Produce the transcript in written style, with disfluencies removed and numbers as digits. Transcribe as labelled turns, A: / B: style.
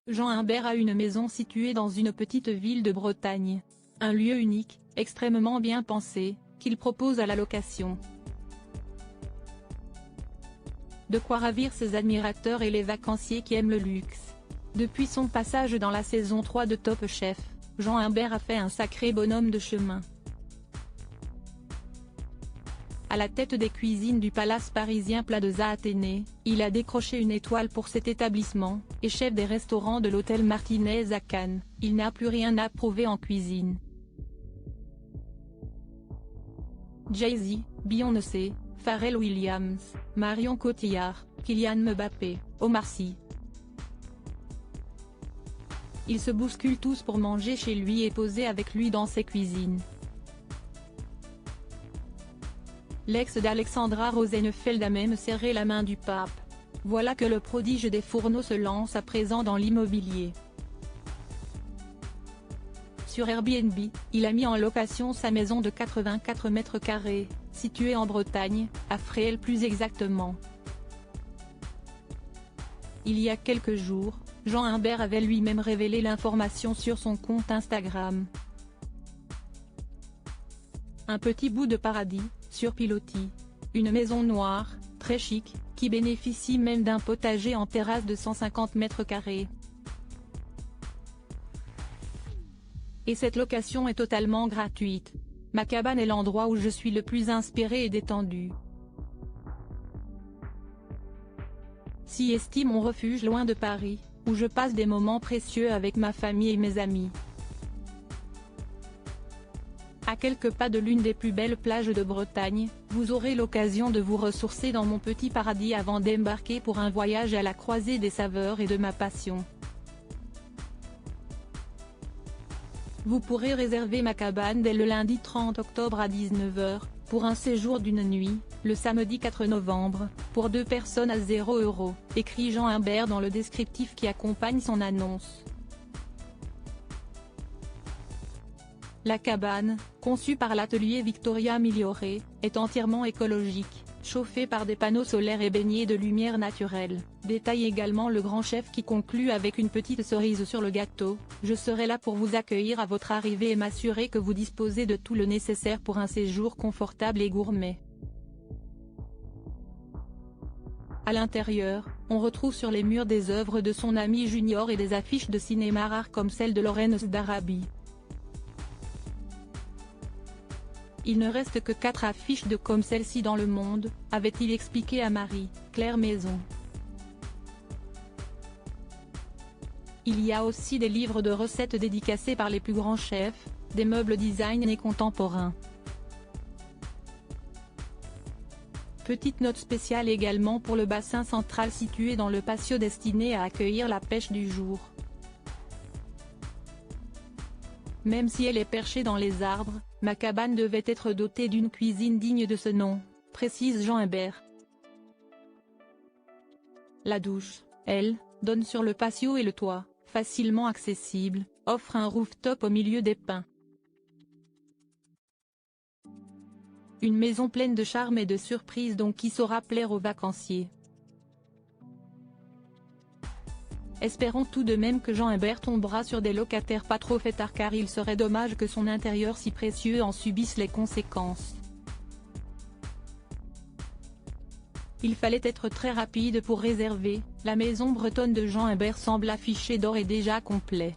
A: Jean Imbert a une maison située dans une petite ville de Bretagne. Un lieu unique, extrêmement bien pensé, qu'il propose à la location. De quoi ravir ses admirateurs et les vacanciers qui aiment le luxe. Depuis son passage dans la saison 3 de Top Chef, Jean Imbert a fait un sacré bonhomme de chemin. À la tête des cuisines du palace parisien Plaza Athénée, il a décroché une étoile pour cet établissement, et chef des restaurants de l'hôtel Martinez à Cannes, il n'a plus rien à prouver en cuisine. Jay-Z, Beyoncé, Pharrell Williams, Marion Cotillard, Kylian Mbappé, Omar Sy. Ils se bousculent tous pour manger chez lui et poser avec lui dans ses cuisines. L'ex d'Alexandra Rosenfeld a même serré la main du pape. Voilà que le prodige des fourneaux se lance à présent dans l'immobilier. Sur Airbnb, il a mis en location sa maison de 84 mètres carrés, située en Bretagne, à Fréhel plus exactement. Il y a quelques jours, Jean Imbert avait lui-même révélé l'information sur son compte Instagram. Un petit bout de paradis, sur pilotis. Une maison noire, très chic, qui bénéficie même d'un potager en terrasse de 150 mètres carrés. Et cette location est totalement gratuite. Ma cabane est l'endroit où je suis le plus inspiré et détendu. S'y estime mon refuge loin de Paris, où je passe des moments précieux avec ma famille et mes amis. À quelques pas de l'une des plus belles plages de Bretagne, vous aurez l'occasion de vous ressourcer dans mon petit paradis avant d'embarquer pour un voyage à la croisée des saveurs et de ma passion. Vous pourrez réserver ma cabane dès le lundi 30 octobre à 19 h, pour un séjour d'une nuit, le samedi 4 novembre, pour 2 personnes à 0 €, écrit Jean Imbert dans le descriptif qui accompagne son annonce. La cabane, conçue par l'atelier Victoria Migliore, est entièrement écologique, chauffée par des panneaux solaires et baignée de lumière naturelle, détaille également le grand chef qui conclut avec une petite cerise sur le gâteau: je serai là pour vous accueillir à votre arrivée et m'assurer que vous disposez de tout le nécessaire pour un séjour confortable et gourmet. À l'intérieur, on retrouve sur les murs des œuvres de son ami Junior et des affiches de cinéma rares comme celle de Lawrence d'Arabie. Il ne reste que 4 affiches de comme celle-ci dans le monde, avait-il expliqué à Marie-Claire Maison. Il y a aussi des livres de recettes dédicacés par les plus grands chefs, des meubles design et contemporains. Petite note spéciale également pour le bassin central situé dans le patio destiné à accueillir la pêche du jour. Même si elle est perchée dans les arbres, ma cabane devait être dotée d'une cuisine digne de ce nom, précise Jean Imbert. La douche, elle, donne sur le patio et le toit, facilement accessible, offre un rooftop au milieu des pins. Une maison pleine de charme et de surprises donc qui saura plaire aux vacanciers. Espérons tout de même que Jean Imbert tombera sur des locataires pas trop fêtards car il serait dommage que son intérieur si précieux en subisse les conséquences. Il fallait être très rapide pour réserver, la maison bretonne de Jean Imbert semble afficher d'ores et déjà complet.